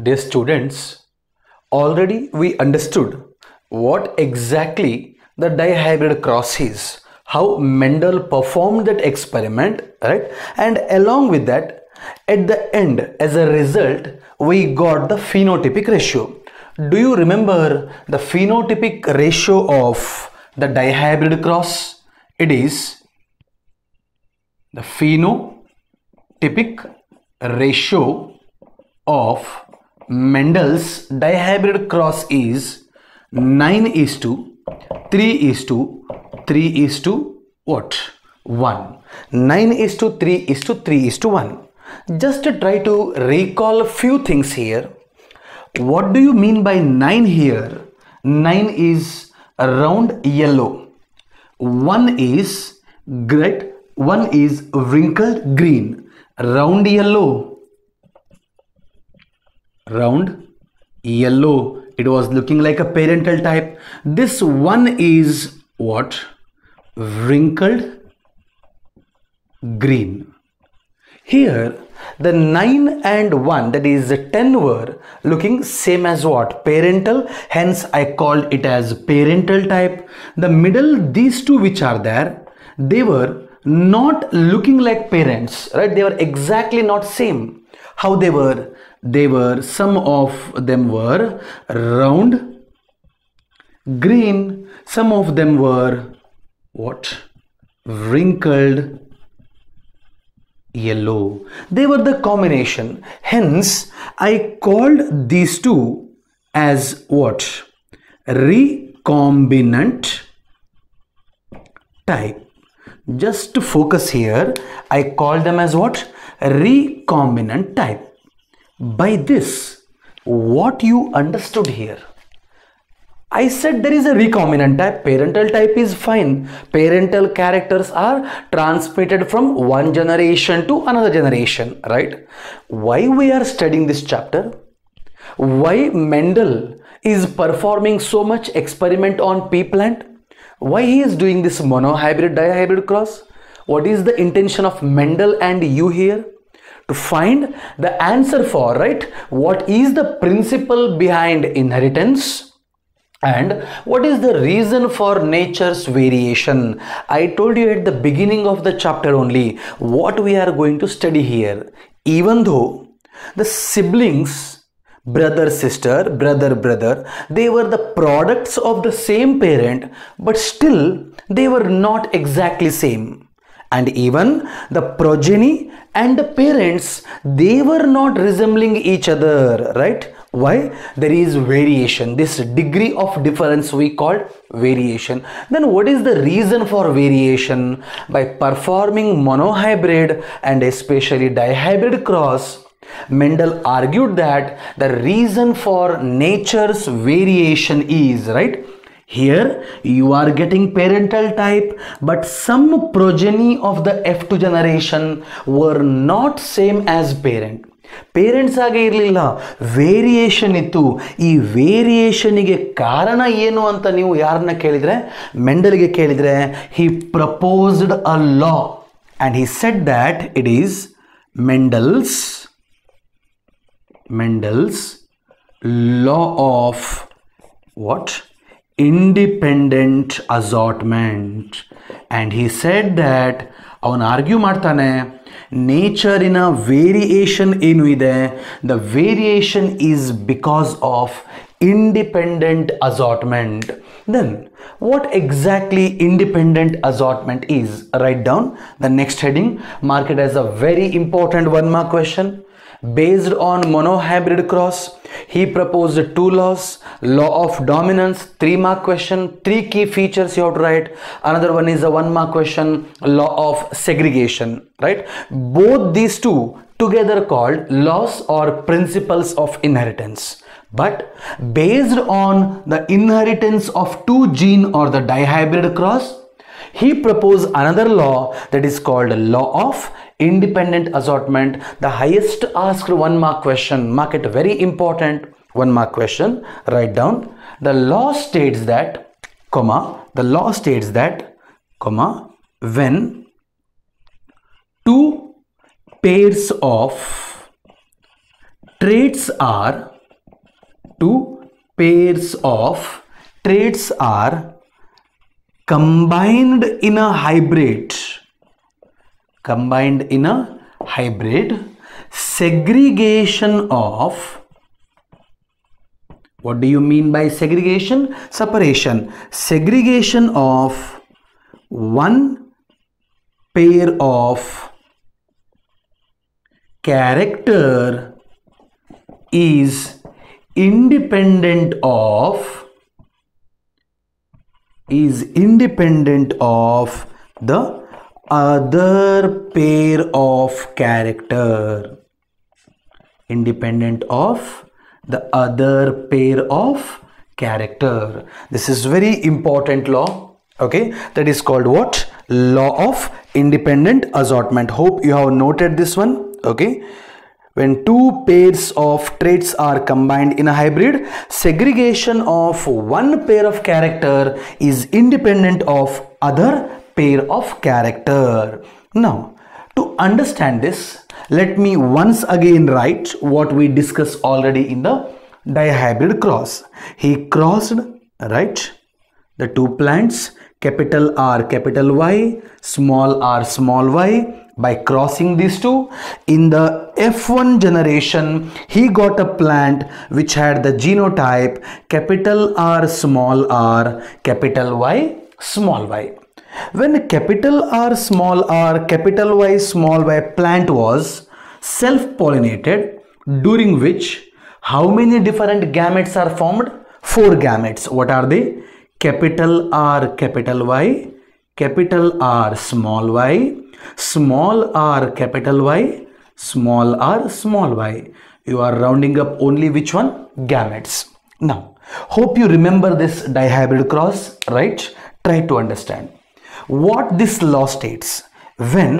Dear students, already we understood what exactly the dihybrid cross is, how Mendel performed that experiment, right? And along with that, at the end, as a result, we got the phenotypic ratio. Do you remember the phenotypic ratio of the dihybrid cross? It is the phenotypic ratio of Mendel's dihybrid cross is 9:3:3 what? 1. 9:3:3:1. Just to try to recall a few things here. What do you mean by 9 here? 9 is round yellow. 1 is great. 1 is wrinkled green. Round yellow. Round yellow. It was looking like a parental type. This one is what? Wrinkled green. Here the 9 and 1, that is the 10, were looking same as what? Parental. Hence I called it as parental type. The middle, these two which are there, they were not looking like parents, right? They were exactly not same. How they were? They were, some of them were round green, some of them were what? Wrinkled yellow. They were the combination. Hence I called these two as what? Recombinant type. Just to focus here, I call them as what? Recombinant type. By this, what you understood here? I said there is a recombinant type. Parental type is fine. Parental characters are transmitted from one generation to another generation, right? Why we are studying this chapter? Why Mendel is performing so much experiment on pea plant? Why he is doing this monohybrid dihybrid cross? What is the intention of Mendel and you here? To find the answer for, right, what is the principle behind inheritance and what is the reason for nature's variation. I told you at the beginning of the chapter only what we are going to study here. Even though the siblings, brother sister, brother, they were the products of the same parent, but still they were not exactly same. And even the progeny and the parents, they were not resembling each other, right? Why? There is variation. This degree of difference we call variation. Then what is the reason for variation? By performing monohybrid and especially dihybrid cross, Mendel argued that the reason for nature's variation is, right, here you are getting parental type, but some progeny of the F2 generation were not same as parent. Parents ಆಗಿ ಇರಲಿಲ್ಲ, variation ಇತ್ತು. ಈ ವೇರಿಯೇಷನ್ಗೆ ಕಾರಣ ಏನು ಅಂತ ನೀವು ಯಾರನ್ನ ಕೇಳಿದ್ರೆ, ಮೆಂಡಲ್ಗೆ ಕೇಳಿದ್ರೆ, he proposed a law and he said that it is Mendel's law of what? Independent assortment. And he said that ಅವನು ಆರ್ಗ್ಯೂ ಮಾಡ್ತಾನೆ, ನೇಚರಿನ ವೇರಿಯೇಷನ್ ಏನು ಇದೆ, the variation is because of independent assortment. Then what exactly independent assortment is? Write down the next heading, mark it as a very important 1 mark question. Based on monohybrid cross, he proposed 2 laws. Law of dominance, 3 mark question. 3 key features you have to write. Another one is a 1 mark question, law of segregation, right? Both these two together called laws or principles of inheritance. But based on the inheritance of 2 gene or the dihybrid cross, he proposed another law that is called law of independent assortment. The highest asked 1 mark question, mark it very important, 1 mark question. Write down, the law states that, when 2 pairs of traits are two pairs of traits are combined in a hybrid. Combined in a hybrid. Segregation of, what do you mean by segregation? Separation. Segregation of one pair of character is independent of the other pair of character. Independent of the other pair of character. This is very important law. Okay, that is called what? Law of independent assortment. Hope you have noted this one. Okay, when two pairs of traits are combined in a hybrid, segregation of one pair of character is independent of other pair of character. Now, to understand this, let me once again write what we discussed already in the dihybrid cross. He crossed, right, the two plants, capital R, capital Y, small r, small y. By crossing these two, in the F1 generation, he got a plant which had the genotype capital R, small r, capital Y, small y. When capital R, capital Y, small y plant was self-pollinated, during which how many different gametes are formed? 4 gametes. What are they? Capital R, capital Y, capital R, small y, small r, capital Y, small r, small y. You are rounding up only which one? Gametes. Now, hope you remember this dihybrid cross, right? Try to understand. What this law states: when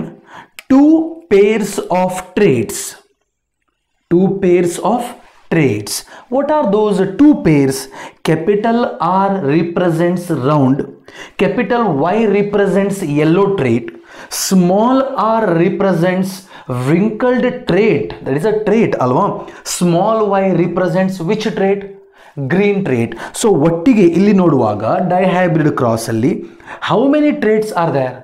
two pairs of traits, what are those two pairs? Capital R represents round, capital Y represents yellow trait, small r represents wrinkled trait, that is a trait alva. Small y represents which trait? Green trait. So ಒಟ್ಟಿಗೆ ಇಲ್ಲಿ ನೋಡುವಾಗ dihybrid cross ಅಲ್ಲಿ how many traits are there?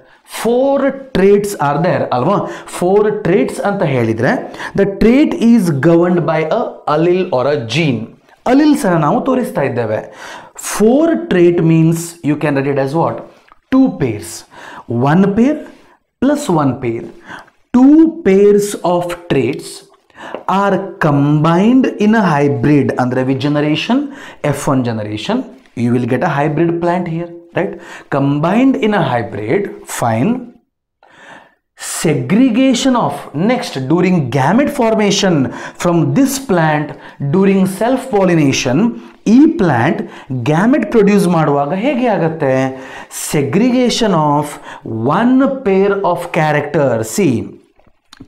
4 traits are there alva. 4 traits ಅಂತ ಹೇಳಿದ್ರೆ the trait is governed by a allele or a gene. Alleles ಅನ್ನು ನಾವು ತೋರಿಸ್ತಾ ಇದ್ದೇವೆ. 4 trait means you can write it as what? 2 pairs. 1 pair plus 1 pair. 2 pairs of traits are combined in a hybrid. Under which generation? F1 generation. You will get a hybrid plant here, right? Combined in a hybrid. Fine. Segregation of, next, during gamete formation from this plant, during self pollination, ಈ plant gamete produce ಮಾಡುವಾಗ ಹೇಗೆ ಆಗುತ್ತೆ? Segregation of one pair of character. C,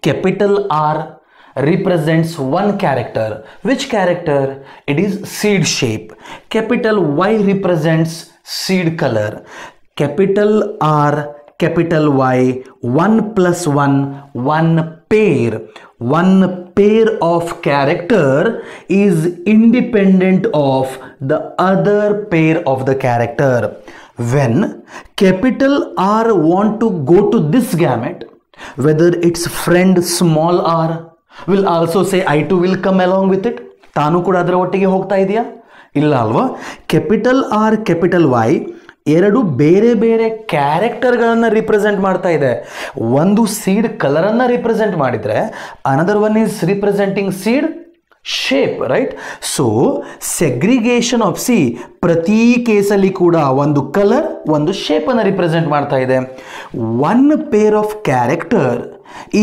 capital R represents one character. Which character? It is seed shape. Capital Y represents seed color. Capital R, capital Y, 1 plus 1, 1 pair. One pair of character is independent of the other pair of the character. When capital R want to go to this gamete, whether its friend small r will also say I too will come along with it. ತಾನು ಕೂಡ ಅದರ ಒಟ್ಟಿಗೆ ಹೋಗ್ತಾ ಇದೆಯಾ? ಇಲ್ಲ ಅಲ್ವಾ? Capital R, capital Y ಎರಡು ಬೇರೆ ಬೇರೆ ಕ್ಯಾರೆಕ್ಟರ್ಗಳನ್ನು ರಿಪ್ರೆಸೆಂಟ್ ಮಾಡ್ತಾ ಇದೆ. ಒಂದು ಸೀಡ್ ಕಲರನ್ನು ರಿಪ್ರೆಸೆಂಟ್ ಮಾಡಿದರೆ another one is representing seed shape, right? So segregation of, C, ಪ್ರತಿ ಕೇಸಲ್ಲಿ ಕೂಡ ಒಂದು ಕಲರ್ ಒಂದು ಶೇಪನ್ನು ರಿಪ್ರೆಸೆಂಟ್ ಮಾಡ್ತಾ ಇದೆ. One pair of character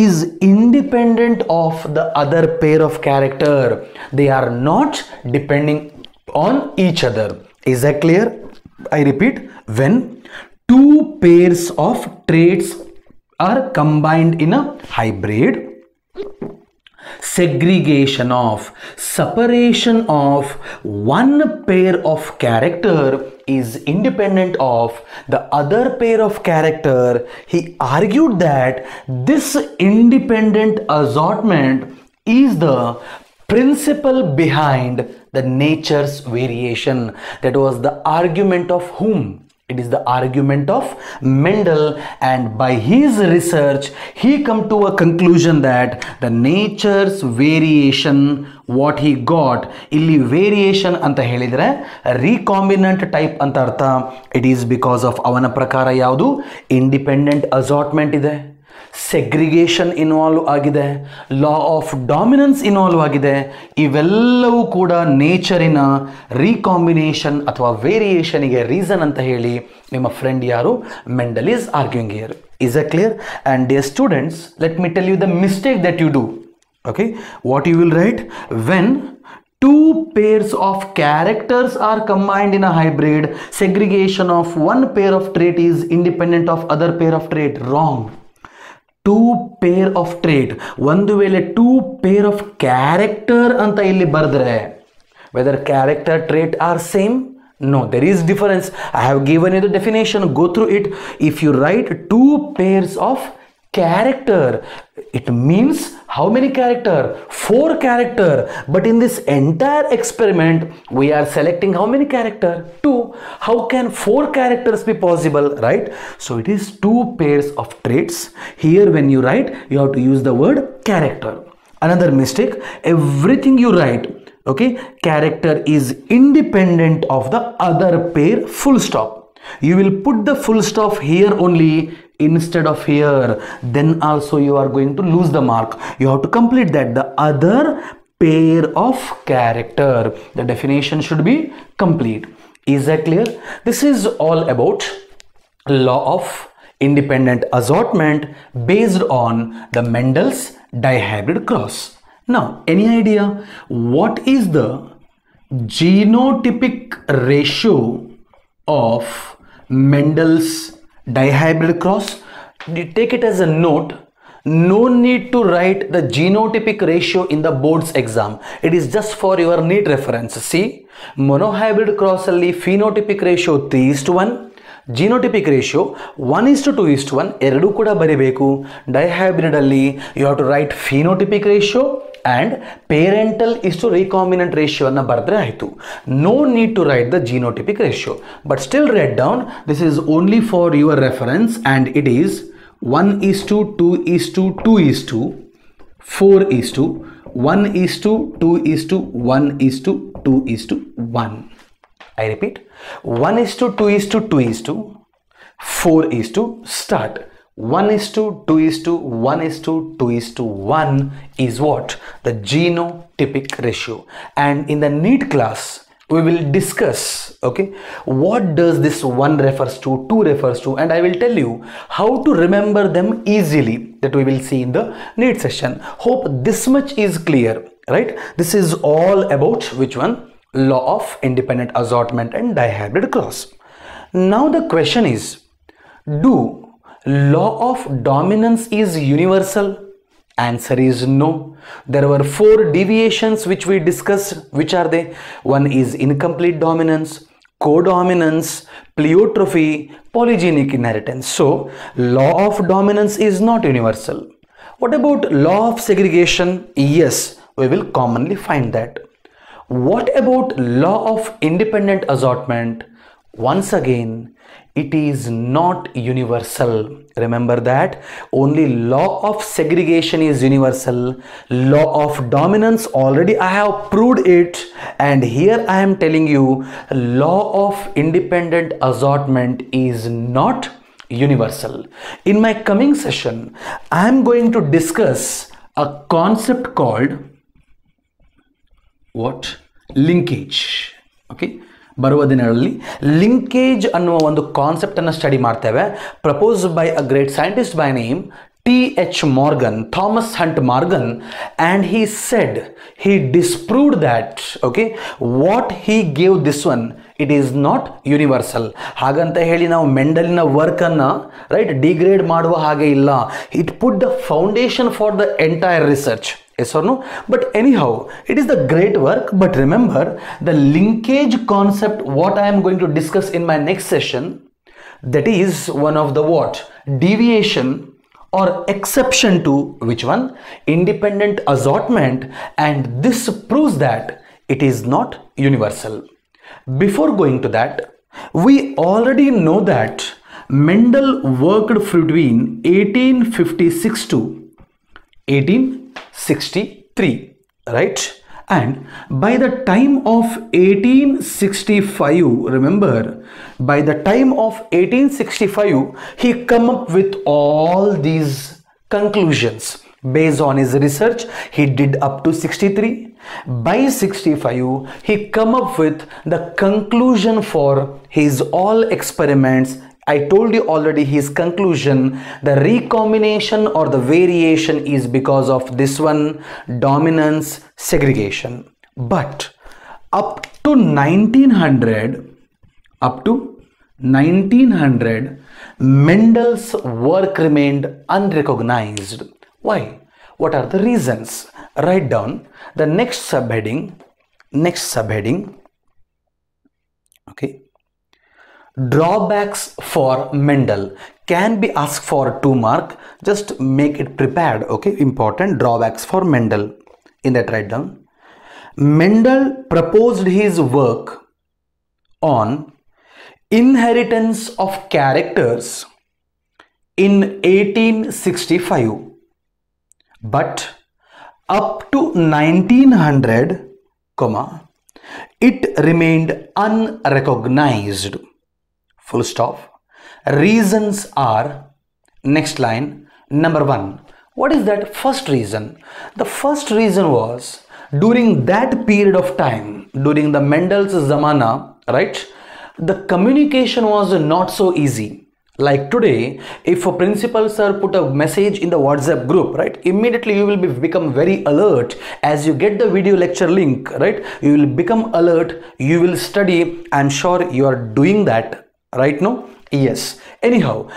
is independent of the other pair of character. They are not depending on each other. Is that clear? I repeat, when two pairs of traits are combined in a hybrid, segregation of, separation of one pair of character is independent of the other pair of character. He argued that this independent assortment is the principle behind the nature's variation. That was the argument of whom? It is the argument of Mendel, and by his research he come to a conclusion that the nature's variation, what he got, illi variation anta helidre recombinant type anta artha. It is because of avana prakara yaudu independent assortment ide, segregation involve ಆಗಿದೆ, law of dominance involve ಆಗಿದೆ. ಇವೆಲ್ಲವೂ ಕೂಡ ನೇಚರಿನ recombination ಅಥವಾ ವೇರಿಯೇಷನ್ಗೆ reason ಅಂತ ಹೇಳಿ ನಿಮ್ಮ friend ಯಾರು Mendel is arguing here. Is that clear? And dear students, let me tell you the mistake that you do. Okay, what you will write when two pairs of characters are combined in a hybrid, segregation of one pair of trait is independent of other pair of trait. Wrong. Two pair of trait, ಒಂದು ವೇಳೆ two pair of character ಅಂತ ಇಲ್ಲಿ ಬರೆದ್ರೆ whether character trait are same? No, there is difference. I have given you the definition, go through it. If you write two pairs of character, it means how many character? 4 character. But in this entire experiment we are selecting how many character? 2. How can 4 characters be possible, right? So it is 2 pairs of traits. Here when you write, you have to use the word character. Another mistake, everything you write, okay, character is independent of the other pair, full stop. You will put the full stop here only instead of here, then also you are going to lose the mark. You have to complete that, the other pair of character. The definition should be complete. Is that clear? This is all about law of independent assortment based on the Mendel's dihybrid cross. Now, any idea what is the genotypic ratio of Mendel's dihybrid cross? Take it as a note. No need to write the genotypic ratio in the board's exam. It is just for your neat reference. See, monohybrid cross alli phenotypic ratio 3:1, genotypic ratio 1:2:1 ಎರಡು ಕೂಡ ಬರಿಬೇಕು. Dihybrid alli you have to write phenotypic ratio and parental is to recombinant ratio anna bardre aitu. No need to write the genotypic ratio, but still write down. This is only for your reference, and it is 1:2:2:2, 4:1:2:1:2:1. I repeat, 1:2:2:2, 4:, start. 1:2:1:2:1 is what? The genotypic ratio. And in the NEET class we will discuss, okay, what does this 1 refers to, 2 refers to, and I will tell you how to remember them easily. That we will see in the NEET session. Hope this much is clear, right? This is all about which one? Law of independent assortment and dihybrid cross. Now the question is, do law of dominance is universal? Answer is no. There were 4 deviations which we discussed. Which are they? One is incomplete dominance, codominance, pleiotrophy, polygenic inheritance. So law of dominance is not universal. What about law of segregation? Yes, we will commonly find that. What about law of independent assortment? Once again, it is not universal. Remember that only law of segregation is universal. Law of dominance, already I have proved it, and here I am telling you law of independent assortment is not universal. In my coming session I am going to discuss a concept called what? Linkage. Okay, ಬರುವ ದಿನಗಳಲ್ಲಿ linkage ಅನ್ನುವ ಒಂದು concept ಅನ್ನು study ಮಾಡ್ತೇವೆ, proposed by a great scientist by name T.H. Morgan, Thomas Hunt Morgan, and he said, he disproved that, okay, what he gave this one, it is not universal. ಹಾಗಂತ ಹೇಳಿ ನಾವು ಮೆಂಡಲಿನ work ಅನ್ನ right degrade ಮಾಡುವ ಹಾಗೆ ಇಲ್ಲ. It put the foundation for the entire research. Yes or no? But anyhow, it is the great work. But remember, the linkage concept, what I am going to discuss in my next session, that is one of the what? Deviation or exception to which one? Independent assortment, and this proves that it is not universal. Before going to that, we already know that Mendel worked between 1856 to 1863, right? And by the time of 1865, remember, by the time of 1865, he come up with all these conclusions. Based on his research, he did up to 63. By 65, he come up with the conclusion for his all experiments. I told you already his conclusion, the recombination or the variation is because of this one, dominance segregation. But up to 1900, Mendel's work remained unrecognized. Why? What are the reasons? Write down the next subheading, okay. Drawbacks for Mendel can be asked for 2 mark. Just make it prepared, okay? Important. Drawbacks for Mendel. In that, write down. Mendel proposed his work on inheritance of characters in 1865, but up to 1900, it remained unrecognized. Full stop. Reasons are, next line, number 1. What is that first reason? The first reason was, during that period of time, during the Mendel's Zamana, right, the communication was not so easy. Like today, if a principal sir put a message in the WhatsApp group, right, immediately you will become very alert. As you get the video lecture link, right, you will become alert, you will study. I'm sure you are doing that right now. Yes. Anyhow,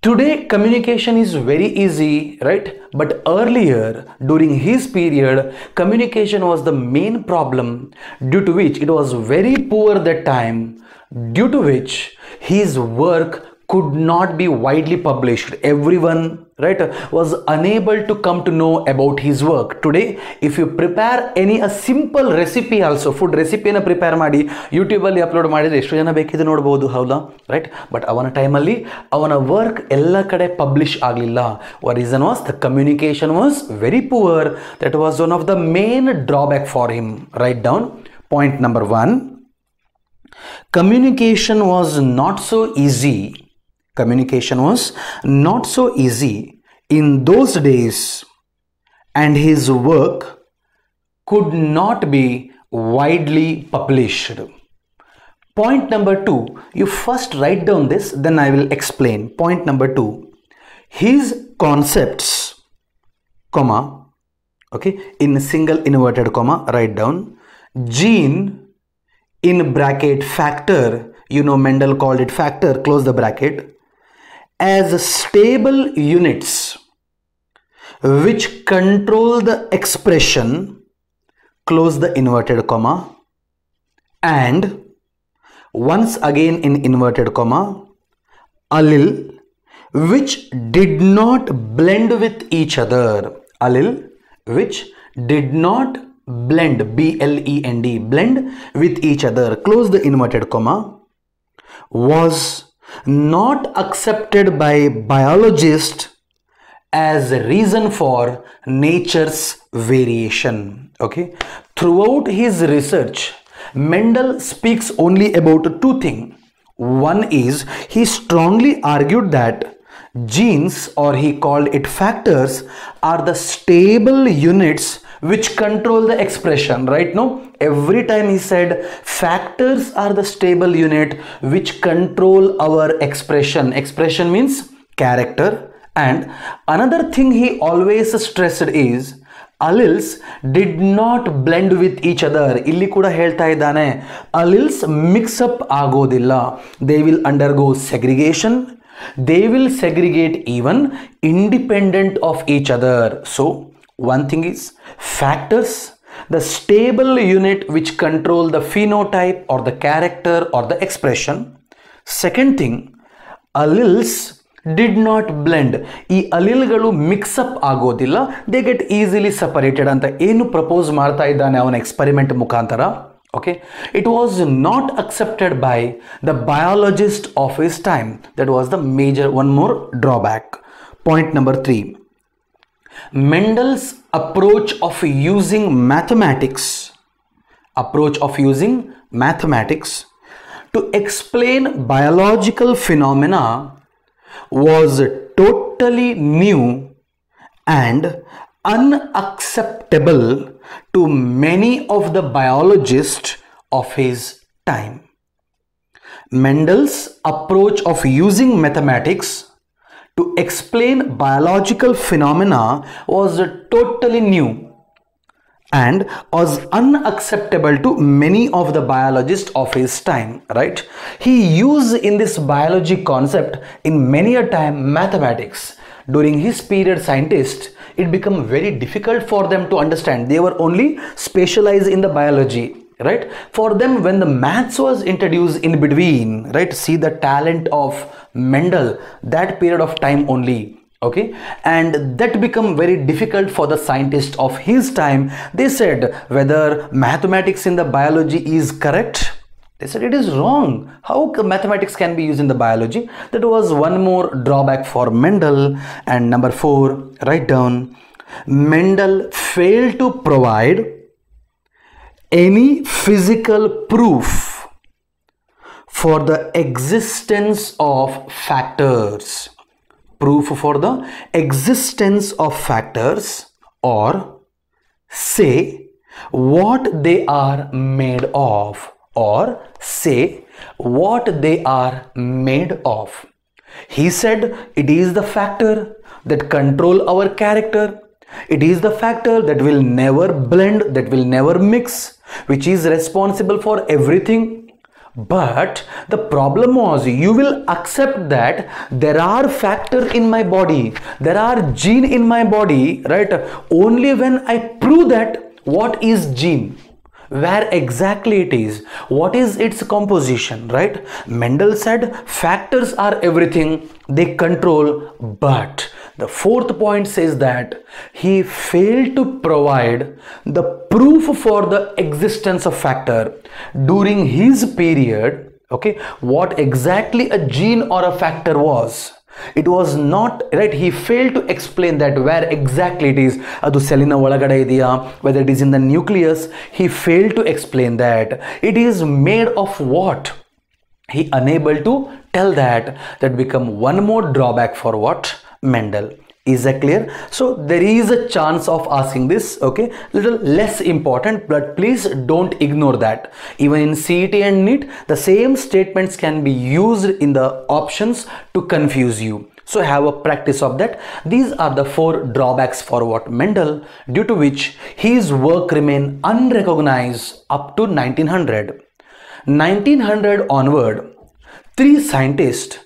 today communication is very easy, right? But earlier, during his period, communication was the main problem, due to which it was very poor that time, due to which his work could not be widely published. Everyone, right, was unable to come to know about his work. Today, if you prepare a simple recipe also, food recipe na prepare ಮಾಡಿ YouTube ಅಲ್ಲಿ upload ಮಾಡಿದ್ರೆ ಎಷ್ಟು ಜನ ಬೇಕಿದೆ ನೋಡಬಹುದು, ಹೌದಾ, right? But ಅವನ time ಅಲ್ಲಿ ಅವನ work ಎಲ್ಲ ಕಡೆ publish ಆಗಲಿಲ್ಲ. What reason was? The communication was very poor. That was one of the main drawback for him. Write down point number 1. Communication was not so easy. Communication was not so easy in those days, and his work could not be widely published. Point number 2, you first write down this, then I will explain. Point number 2, his concepts, comma, okay, in single inverted comma, write down gene in bracket factor, you know Mendel called it factor, close the bracket, as stable units which control the expression, close the inverted comma, and once again in inverted comma, allele which did not blend with each other. Allele which did not blend, B-L-E-N-D, blend with each other, close the inverted comma, was not accepted by biologists as a reason for nature's variation. Okay, throughout his research, Mendel speaks only about 2 things. One is, he strongly argued that genes, or he called it factors, are the stable units which control the expression. Right now, every time he said factors are the stable unit which control our expression. Expression means character. And another thing he always stressed is alleles did not blend with each other. Illi kuda helta idane, alleles mix up agodilla. They will undergo segregation. They will segregate even independent of each other. So one thing is factors, the stable unit which control the phenotype or the character or the expression. Second thing, alleles did not blend. ಈ ಅಲಿಲ್ಗಳು mix-up ಆಗೋದಿಲ್ಲ, they get easily separated ಅಂತ ಏನು propose ಮಾಡ್ತಾ ಇದ್ದಾನೆ ಅವನ experiment ಮುಖಾಂತರ. Okay, it was not accepted by the biologist of his time. That was the major one more drawback. Point number 3. Mendel's approach of using mathematics to explain biological phenomena was totally new and unacceptable to many of the biologists of his time. Mendel's approach of using mathematics to explain biological phenomena was totally new and was unacceptable to many of the biologists of his time, right? He used in this biology concept in many a time mathematics. During his period, scientists, it became very difficult for them to understand. They were only specialized in the biology, right? For them, when the maths was introduced in between, right? See the talent of Mendel, that period of time only. Okay, and that become very difficult for the scientists of his time. They said whether mathematics in the biology is correct. They said it is wrong. How mathematics can be used in the biology? That was one more drawback for Mendel. And number 4, write down, Mendel failed to provide any physical proof for the existence of factors. Proof for the existence of factors, or say what they are made of, He said it is the factor that control our character. It is the factor that will never blend, that will never mix, which is responsible for everything. But the problem was, you will accept that there are factors in my body, there are gene in my body, right? Only when I prove that what is gene, where exactly it is, what is its composition, right? Mendel said factors are everything, they control. But the 4th point says that he failed to provide the proof for the existence of factor during his period. Okay, what exactly a gene or a factor was, it was not, right? He failed to explain that where exactly it is. Adu cellina olagade idiya, whether it is in the nucleus. He failed to explain that. It is made of what? He unable to tell that. That become one more drawback for what? Mendel. Is that clear? So there is a chance of asking this, okay, little less important, but please don't ignore that. Even in CET and NEET, the same statements can be used in the options to confuse you. So have a practice of that. These are the 4 drawbacks for what Mendel, due to which his work remained unrecognized up to 1900. 1900 onward, 3 scientists,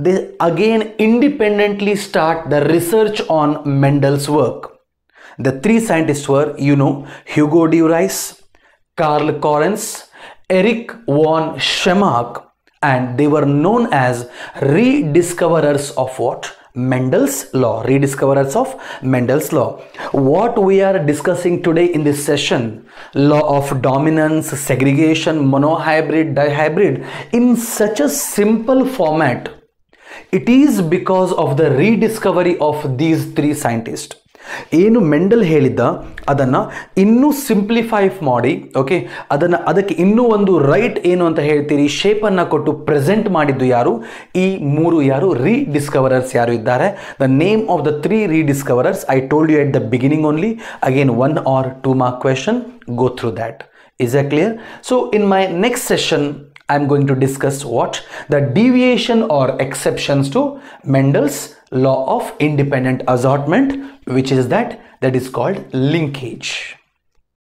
they again independently start the research on Mendel's work. The 3 scientists were, Hugo de Vries, Karl Correns, Erich von Schemack, and they were known as rediscoverers of what? Mendel's law. Rediscoverers of Mendel's law. What we are discussing today in this session, law of dominance, segregation, monohybrid, dihybrid, in such a simple format, it is because of the rediscovery of these 3 scientists. ಏನು Mendel ಹೇಳಿದ್ದ ಅದನ್ನು ಇನ್ನೂ simplify ಮಾಡಿ, okay, ಅದಕ್ಕೆ ಇನ್ನೂ ಒಂದು right ಏನು ಅಂತ ಹೇಳ್ತೀರಿ, ಶೇಪನ್ನು ಕೊಟ್ಟು ಪ್ರೆಸೆಂಟ್ ಮಾಡಿದ್ದು ಯಾರು? ಈ 3 ಯಾರು ರೀಡಿಸ್ಕವರರ್ಸ್ ಯಾರು ಇದ್ದಾರೆ? The name of the 3 rediscoverers I told you at the beginning only. Again 1 or 2 mark question, go through that. Is that clear? So in my next session, I am going to discuss what? The deviation or exceptions to Mendel's law of independent assortment, which is that is called linkage.